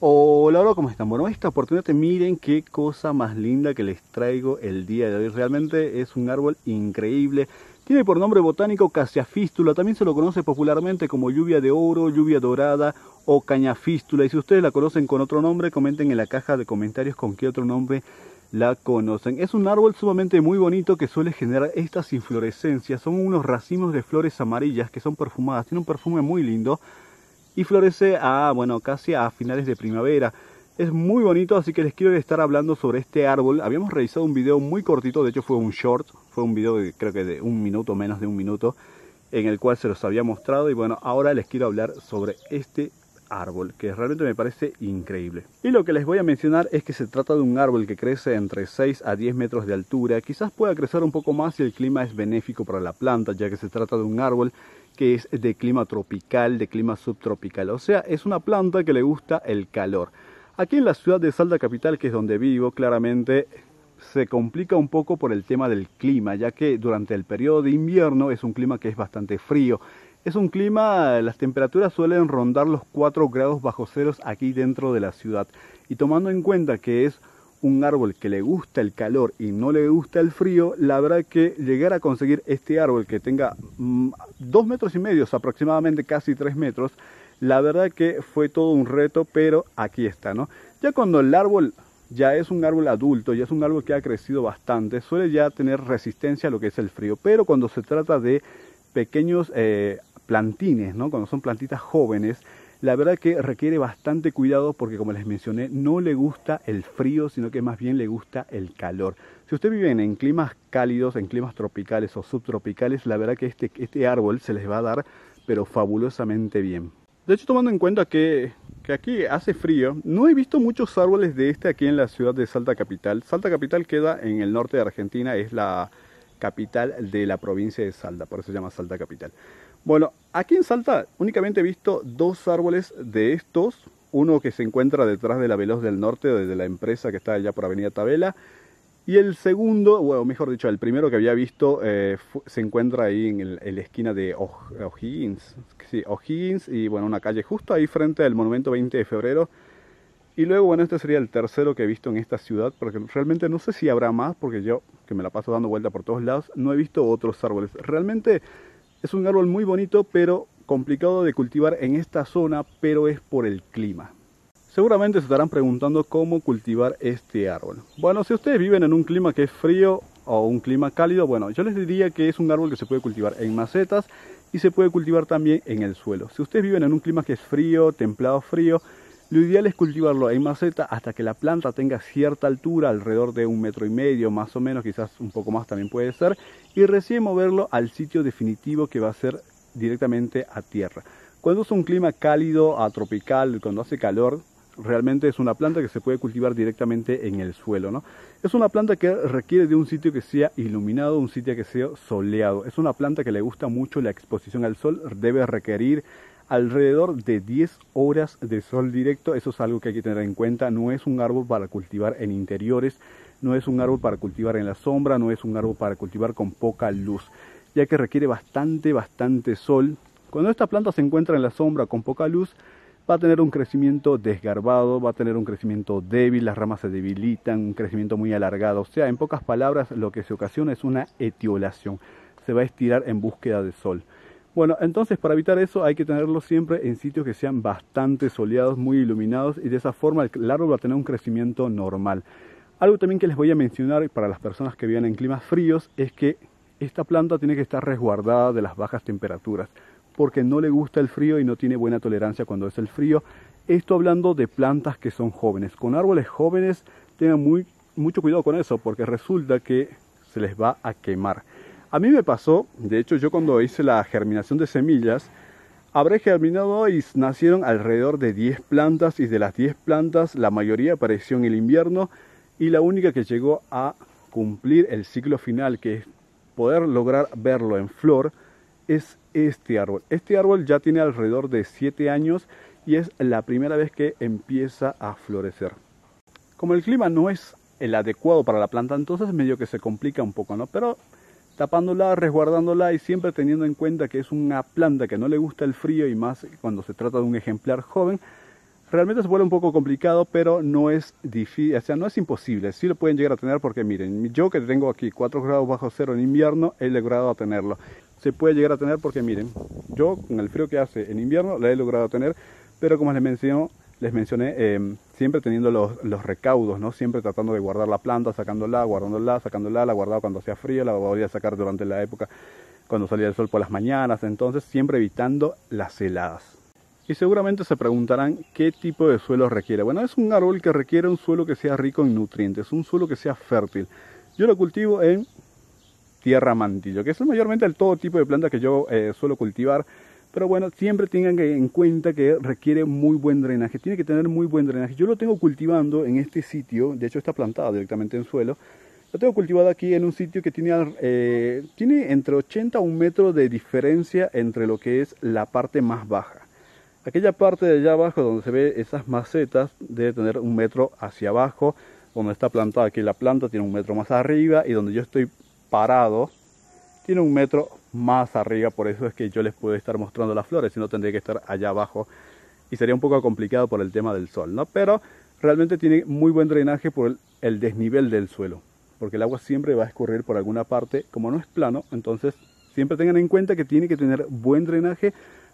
Hola, ¿cómo están? Bueno, esta oportunidad, miren qué cosa más linda que les traigo el día de hoy. Realmente es un árbol increíble. Tiene por nombre botánico Cassia Fistula, también se lo conoce popularmente como lluvia de oro, lluvia dorada o caña fístula. Y si ustedes la conocen con otro nombre, comenten en la caja de comentarios con qué otro nombre la conocen. Es un árbol sumamente muy bonito que suele generar estas inflorescencias. Son unos racimos de flores amarillas que son perfumadas, tiene un perfume muy lindo. Y florece casi a finales de primavera. Es muy bonito, así que les quiero estar hablando sobre este árbol. Habíamos realizado un video muy cortito, de hecho fue un short, fue un video de, creo que de 1 minuto, menos de 1 minuto, en el cual se los había mostrado. Y bueno, ahora les quiero hablar sobre este árbol, que realmente me parece increíble. Y lo que les voy a mencionar es que se trata de un árbol que crece entre 6 a 10 metros de altura. Quizás pueda crecer un poco más si el clima es benéfico para la planta, ya que se trata de un árbol que es de clima tropical, de clima subtropical. O sea, es una planta que le gusta el calor. Aquí en la ciudad de Salta capital, que es donde vivo, claramente se complica un poco por el tema del clima, ya que durante el periodo de invierno es un clima que es bastante frío. Es un clima, las temperaturas suelen rondar los 4 grados bajo ceros aquí dentro de la ciudad. Y tomando en cuenta que es un árbol que le gusta el calor y no le gusta el frío, la verdad que llegar a conseguir este árbol que tenga 2 metros y medio, aproximadamente casi 3 metros, la verdad que fue todo un reto, pero aquí está, ¿no? Ya cuando el árbol ya es un árbol adulto, ya es un árbol que ha crecido bastante, suele ya tener resistencia a lo que es el frío, pero cuando se trata de pequeños plantines, ¿no? Cuando son plantitas jóvenes, la verdad que requiere bastante cuidado porque, como les mencioné, no le gusta el frío, sino que más bien le gusta el calor. Si usted vive en climas cálidos, en climas tropicales o subtropicales, la verdad que este árbol se les va a dar, pero fabulosamente bien. De hecho, tomando en cuenta que aquí hace frío, no he visto muchos árboles de este aquí en la ciudad de Salta capital. Salta capital queda en el norte de Argentina, es la capital de la provincia de Salta, por eso se llama Salta capital. Bueno, aquí en Salta únicamente he visto 2 árboles de estos, uno que se encuentra detrás de la Veloz del Norte, de la empresa que está allá por Avenida Tabela, y el segundo, o mejor dicho, el primero que había visto se encuentra ahí en la esquina de O'Higgins, sí, O'Higgins, y bueno, una calle justo ahí frente al monumento 20 de febrero. Y luego, bueno, este sería el tercero que he visto en esta ciudad, porque realmente no sé si habrá más, porque yo, que me la paso dando vuelta por todos lados, no he visto otros árboles. Realmente es un árbol muy bonito, pero complicado de cultivar en esta zona, pero es por el clima. Seguramente se estarán preguntando cómo cultivar este árbol. Bueno, si ustedes viven en un clima que es frío o un clima cálido, bueno, yo les diría que es un árbol que se puede cultivar en macetas y se puede cultivar también en el suelo. Si ustedes viven en un clima que es frío, templado frío, lo ideal es cultivarlo en maceta hasta que la planta tenga cierta altura, alrededor de 1,5 metros más o menos, quizás un poco más también puede ser, y recién moverlo al sitio definitivo que va a ser directamente a tierra. Cuando es un clima cálido a tropical, cuando hace calor, realmente es una planta que se puede cultivar directamente en el suelo, ¿no? Es una planta que requiere de un sitio que sea iluminado, un sitio que sea soleado. Es una planta que le gusta mucho la exposición al sol, debe requerir alrededor de 10 horas de sol directo. Eso es algo que hay que tener en cuenta. No es un árbol para cultivar en interiores, no es un árbol para cultivar en la sombra, no es un árbol para cultivar con poca luz, ya que requiere bastante sol. Cuando esta planta se encuentra en la sombra con poca luz, va a tener un crecimiento desgarbado, va a tener un crecimiento débil, las ramas se debilitan, un crecimiento muy alargado. O sea, en pocas palabras, lo que se ocasiona es una etiolación. Se va a estirar en búsqueda de sol. Bueno, entonces para evitar eso hay que tenerlo siempre en sitios que sean bastante soleados, muy iluminados, y de esa forma el árbol va a tener un crecimiento normal. Algo también que les voy a mencionar para las personas que viven en climas fríos es que esta planta tiene que estar resguardada de las bajas temperaturas, porque no le gusta el frío y no tiene buena tolerancia cuando es el frío. Esto hablando de plantas que son jóvenes. Con árboles jóvenes tengan mucho cuidado con eso, porque resulta que se les va a quemar. A mí me pasó, de hecho yo cuando hice la germinación de semillas, habré germinado y nacieron alrededor de 10 plantas, y de las 10 plantas la mayoría apareció en el invierno, y la única que llegó a cumplir el ciclo final, que es poder lograr verlo en flor, es este árbol. Este árbol ya tiene alrededor de 7 años y es la primera vez que empieza a florecer. Como el clima no es el adecuado para la planta, entonces medio que se complica un poco, ¿no? Pero tapándola, resguardándola y siempre teniendo en cuenta que es una planta que no le gusta el frío y más cuando se trata de un ejemplar joven. Realmente se vuelve un poco complicado, pero no es difícil, o sea, no es imposible. Sí lo pueden llegar a tener porque miren, yo que tengo aquí 4 grados bajo cero en invierno, he logrado tenerlo. Se puede llegar a tener porque miren, yo con el frío que hace en invierno la he logrado tener, pero como les mencioné, siempre teniendo los recaudos, ¿no? Siempre tratando de guardar la planta, sacándola, la guardaba cuando hacía frío, la volvía a sacar durante la época cuando salía el sol por las mañanas, entonces siempre evitando las heladas. Y seguramente se preguntarán qué tipo de suelo requiere. Bueno, es un árbol que requiere un suelo que sea rico en nutrientes, un suelo que sea fértil. Yo lo cultivo en tierra mantillo, que es mayormente el todo tipo de planta que yo suelo cultivar. Pero bueno, siempre tengan en cuenta que requiere muy buen drenaje, tiene que tener muy buen drenaje. Yo lo tengo cultivando en este sitio, de hecho está plantado directamente en suelo. Lo tengo cultivado aquí en un sitio que tiene entre 80 a 1 metro de diferencia entre lo que es la parte más baja. Aquella parte de allá abajo donde se ve esas macetas debe tener 1 metro hacia abajo. Donde está plantada aquí la planta tiene 1 metro más arriba y donde yo estoy parado tiene 1 metro más arriba. Por eso es que yo les puedo estar mostrando las flores, si no tendría que estar allá abajo y sería un poco complicado por el tema del sol, ¿no? Pero realmente tiene muy buen drenaje por el desnivel del suelo, porque el agua siempre va a escurrir por alguna parte. Como no es plano, entonces siempre tengan en cuenta que tiene que tener buen drenaje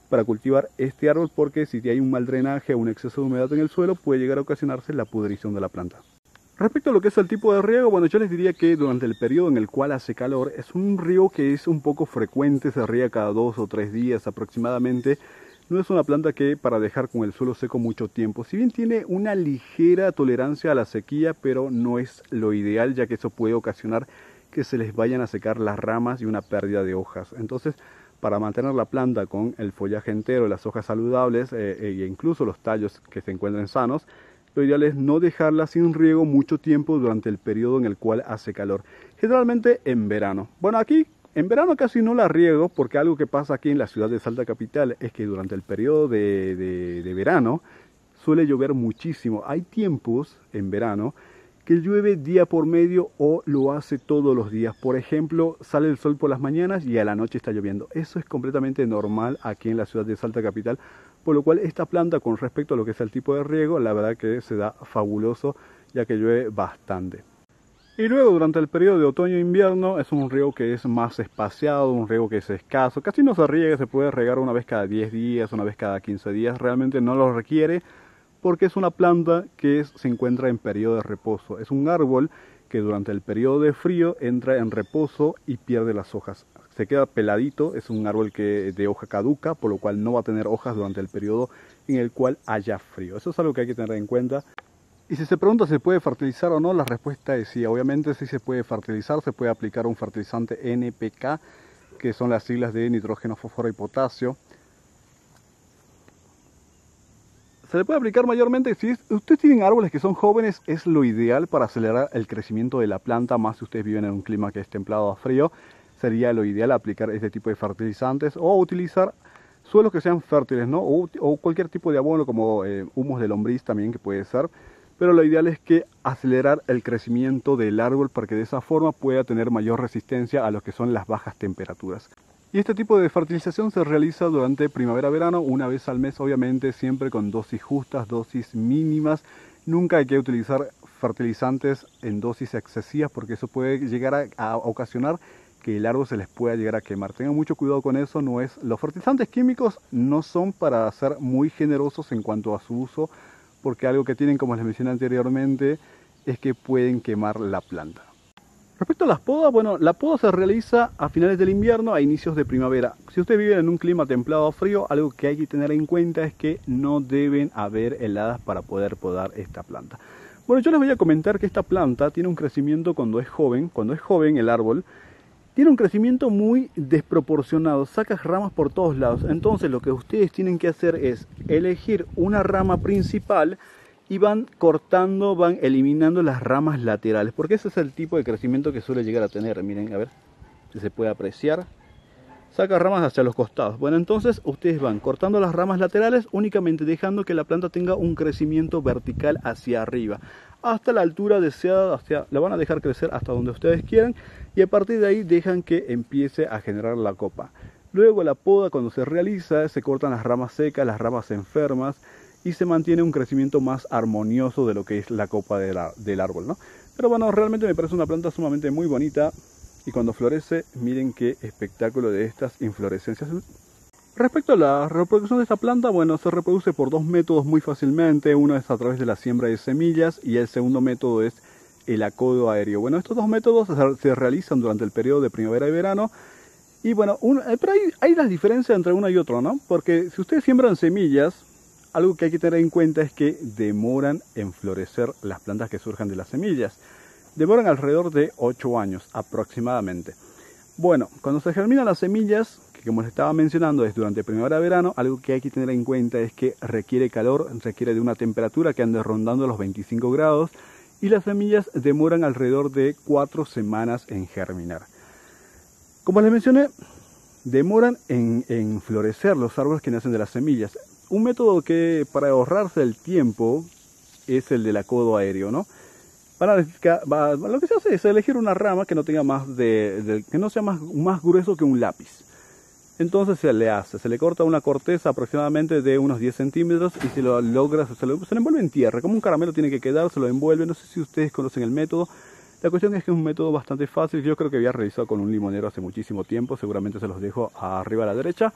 para cultivar este árbol, porque si hay un mal drenaje o un exceso de humedad en el suelo puede llegar a ocasionarse la pudrición de la planta. Respecto a lo que es el tipo de riego, bueno, yo les diría que durante el periodo en el cual hace calor es un riego que es un poco frecuente, se riega cada 2 o 3 días aproximadamente. No es una planta que para dejar con el suelo seco mucho tiempo. Si bien tiene una ligera tolerancia a la sequía, pero no es lo ideal, ya que eso puede ocasionar que se les vayan a secar las ramas y una pérdida de hojas. Entonces, para mantener la planta con el follaje entero, las hojas saludables e incluso los tallos que se encuentren sanos, lo ideal es no dejarla sin riego mucho tiempo durante el periodo en el cual hace calor. Generalmente en verano. Bueno, aquí en verano casi no la riego, porque algo que pasa aquí en la ciudad de Salta Capital es que durante el periodo de verano suele llover muchísimo. Hay tiempos en verano que llueve día por medio o lo hace todos los días. Por ejemplo, sale el sol por las mañanas y a la noche está lloviendo. Eso es completamente normal aquí en la ciudad de Salta Capital, por lo cual esta planta, con respecto a lo que es el tipo de riego, la verdad que se da fabuloso, ya que llueve bastante. Y luego durante el periodo de otoño e invierno es un riego que es más espaciado, un riego que es escaso. Casi no se riega, se puede regar una vez cada 10 días, una vez cada 15 días. Realmente no lo requiere, porque es una planta que se encuentra en periodo de reposo. Es un árbol que durante el periodo de frío entra en reposo y pierde las hojas. Se queda peladito, es un árbol de hoja caduca, por lo cual no va a tener hojas durante el periodo en el cual haya frío. Eso es algo que hay que tener en cuenta. Y si se pregunta si se puede fertilizar o no, la respuesta es sí. Obviamente sí se puede fertilizar, se puede aplicar un fertilizante NPK, que son las siglas de nitrógeno, fósforo y potasio. Se le puede aplicar mayormente si ustedes tienen árboles que son jóvenes, es lo ideal para acelerar el crecimiento de la planta, más si ustedes viven en un clima que es templado a frío, sería lo ideal aplicar este tipo de fertilizantes o utilizar suelos que sean fértiles, ¿no? O cualquier tipo de abono como humus de lombriz también, que puede ser, pero lo ideal es que acelerar el crecimiento del árbol para que de esa forma pueda tener mayor resistencia a lo que son las bajas temperaturas. Y este tipo de fertilización se realiza durante primavera-verano, una vez al mes, obviamente siempre con dosis justas, dosis mínimas. Nunca hay que utilizar fertilizantes en dosis excesivas, porque eso puede llegar a ocasionar que el árbol se les pueda llegar a quemar. Tengan mucho cuidado con eso. Los fertilizantes químicos no son para ser muy generosos en cuanto a su uso, porque algo que tienen, como les mencioné anteriormente, es que pueden quemar la planta. Respecto a las podas, bueno, la poda se realiza a finales del invierno, a inicios de primavera. Si ustedes viven en un clima templado o frío, algo que hay que tener en cuenta es que no deben haber heladas para poder podar esta planta. Bueno, yo les voy a comentar que esta planta tiene un crecimiento cuando es joven el árbol, tiene un crecimiento muy desproporcionado, saca ramas por todos lados. Entonces lo que ustedes tienen que hacer es elegir una rama principal y van cortando, van eliminando las ramas laterales, porque ese es el tipo de crecimiento que suele llegar a tener. Miren, a ver si se puede apreciar. saca ramas hacia los costados. Bueno, entonces ustedes van cortando las ramas laterales, únicamente dejando que la planta tenga un crecimiento vertical hacia arriba, hasta la altura deseada. La van a dejar crecer hasta donde ustedes quieran, y a partir de ahí dejan que empiece a generar la copa. Luego la poda, cuando se realiza, se cortan las ramas secas, las ramas enfermas, y se mantiene un crecimiento más armonioso de lo que es la copa del árbol, ¿no? Pero bueno, realmente me parece una planta sumamente muy bonita, y cuando florece, miren qué espectáculo de estas inflorescencias. Respecto a la reproducción de esta planta, bueno, se reproduce por dos métodos muy fácilmente. Uno es a través de la siembra de semillas, y el segundo método es el acodo aéreo. Bueno, estos dos métodos se realizan durante el periodo de primavera y verano. Y bueno, pero hay las diferencias entre uno y otro, ¿no? Porque si ustedes siembran semillas, algo que hay que tener en cuenta es que demoran en florecer las plantas que surjan de las semillas. Demoran alrededor de 8 años aproximadamente. Bueno, cuando se germinan las semillas, que como les estaba mencionando es durante primavera-verano, algo que hay que tener en cuenta es que requiere calor, requiere de una temperatura que ande rondando los 25 grados, y las semillas demoran alrededor de 4 semanas en germinar. Como les mencioné, demoran en florecer los árboles que nacen de las semillas. Un método que para ahorrarse el tiempo es el del acodo aéreo, ¿no? Lo que se hace es elegir una rama que no tenga que no sea más grueso que un lápiz. Entonces se le corta una corteza aproximadamente de unos 10 centímetros, y se lo logra, se le envuelve en tierra, como un caramelo tiene que quedar, se lo envuelve. No sé si ustedes conocen el método. La cuestión es que es un método bastante fácil. Yo creo que había realizado con un limonero hace muchísimo tiempo, seguramente se los dejo arriba a la derecha.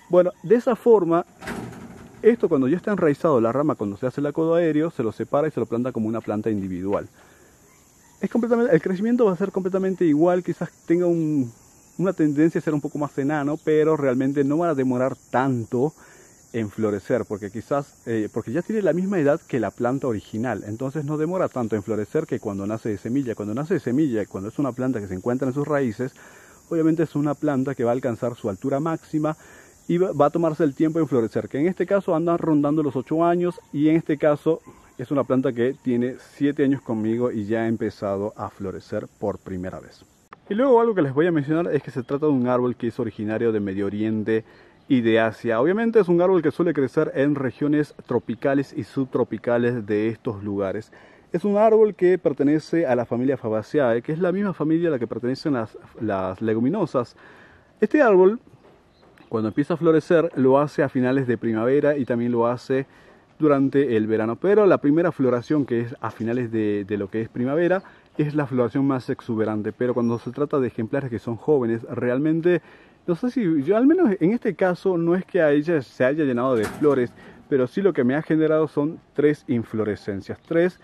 Bueno, de esa forma, esto cuando ya está enraizado la rama, cuando se hace el acodo aéreo, se lo separa y se lo planta como una planta individual. El crecimiento va a ser completamente igual, quizás tenga una tendencia a ser un poco más enano, pero realmente no va a demorar tanto en florecer, porque porque ya tiene la misma edad que la planta original, entonces no demora tanto en florecer que cuando nace de semilla. Cuando nace de semilla, cuando es una planta que se encuentra en sus raíces, obviamente es una planta que va a alcanzar su altura máxima y va a tomarse el tiempo en florecer, que en este caso anda rondando los 8 años, y en este caso es una planta que tiene 7 años conmigo y ya ha empezado a florecer por primera vez. Y luego algo que les voy a mencionar es que se trata de un árbol que es originario de Medio Oriente y de Asia. Obviamente es un árbol que suele crecer en regiones tropicales y subtropicales de estos lugares. Es un árbol que pertenece a la familia Fabaceae, que es la misma familia a la que pertenecen las leguminosas. Este árbol, cuando empieza a florecer, lo hace a finales de primavera y también lo hace durante el verano. Pero la primera floración, que es a finales de lo que es primavera, es la floración más exuberante. Pero cuando se trata de ejemplares que son jóvenes, realmente, no sé si, yo al menos en este caso, no es que a ella se haya llenado de flores, pero sí lo que me ha generado son 3 inflorescencias, 3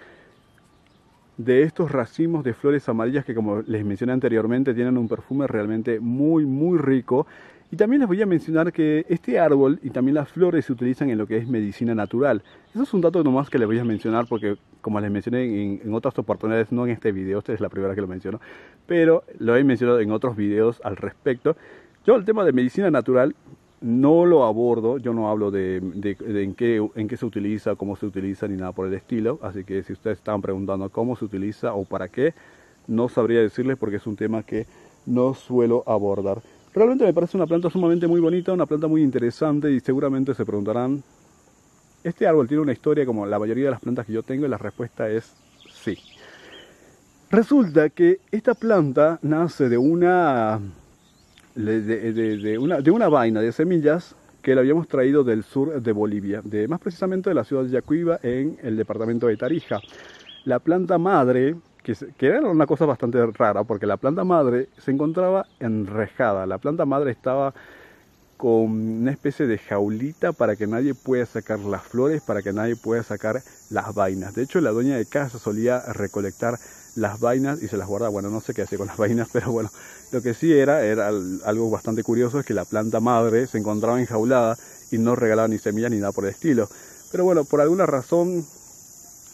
de estos racimos de flores amarillas que, como les mencioné anteriormente, tienen un perfume realmente muy muy rico. Y también les voy a mencionar que este árbol y también las flores se utilizan en lo que es medicina natural. Eso es un dato nomás que les voy a mencionar porque, como les mencioné en otras oportunidades, no en este video, esta es la primera que lo menciono, pero lo he mencionado en otros videos al respecto. Yo el tema de medicina natural no lo abordo, yo no hablo de en qué se utiliza, cómo se utiliza, ni nada por el estilo. Así que si ustedes estaban preguntando cómo se utiliza o para qué, no sabría decirles porque es un tema que no suelo abordar. Realmente me parece una planta sumamente muy bonita, una planta muy interesante, y seguramente se preguntarán, ¿este árbol tiene una historia como la mayoría de las plantas que yo tengo? Y la respuesta es sí. Resulta que esta planta nace de una vaina de semillas que la habíamos traído del sur de Bolivia, más precisamente de la ciudad de Yacuiba, en el departamento de Tarija. La planta madre, que era una cosa bastante rara, porque la planta madre se encontraba enrejada. La planta madre estaba con una especie de jaulita para que nadie pueda sacar las flores, para que nadie pueda sacar las vainas. De hecho, la dueña de casa solía recolectar las vainas y se las guardaba. Bueno, no sé qué hacía con las vainas, pero bueno, lo que sí era algo bastante curioso, es que la planta madre se encontraba enjaulada y no regalaba ni semillas ni nada por el estilo. Pero bueno, por alguna razón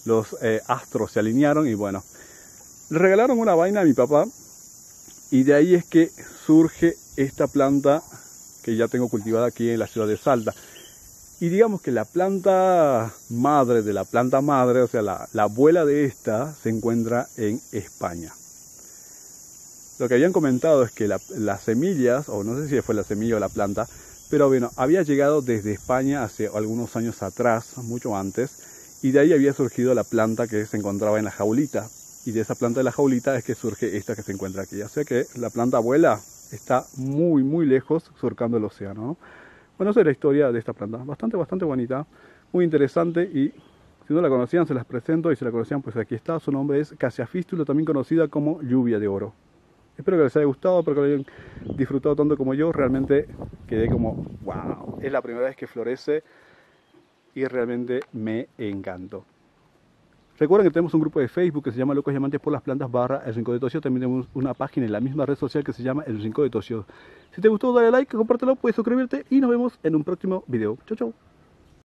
los astros se alinearon y bueno, le regalaron una vaina a mi papá, y de ahí es que surge esta planta que ya tengo cultivada aquí en la ciudad de Salta. Y digamos que la planta madre de la planta madre, o sea, la abuela de esta, se encuentra en España. lo que habían comentado es que las semillas, o no sé si fue la semilla o la planta, pero bueno, había llegado desde España hace algunos años atrás, mucho antes, y de ahí había surgido la planta que se encontraba en la jaulita. Y de esa planta de la jaulita es que surge esta que se encuentra aquí. O sea que la planta abuela está muy, muy lejos surcando el océano, ¿no? Bueno, esa es la historia de esta planta. Bastante, bastante bonita, muy interesante y si no la conocían se las presento y si la conocían pues aquí está. Su nombre es Cassia Fistula, también conocida como lluvia de oro. Espero que les haya gustado, espero que lo hayan disfrutado tanto como yo. Realmente quedé como, wow, es la primera vez que florece y realmente me encantó. Recuerden que tenemos un grupo de Facebook que se llama Locos y Amantes por las Plantas / El Rincón de Toshio. También tenemos una página en la misma red social que se llama El Rincón de Toshio. Si te gustó, dale like, compártelo, puedes suscribirte y nos vemos en un próximo video. Chau, chau.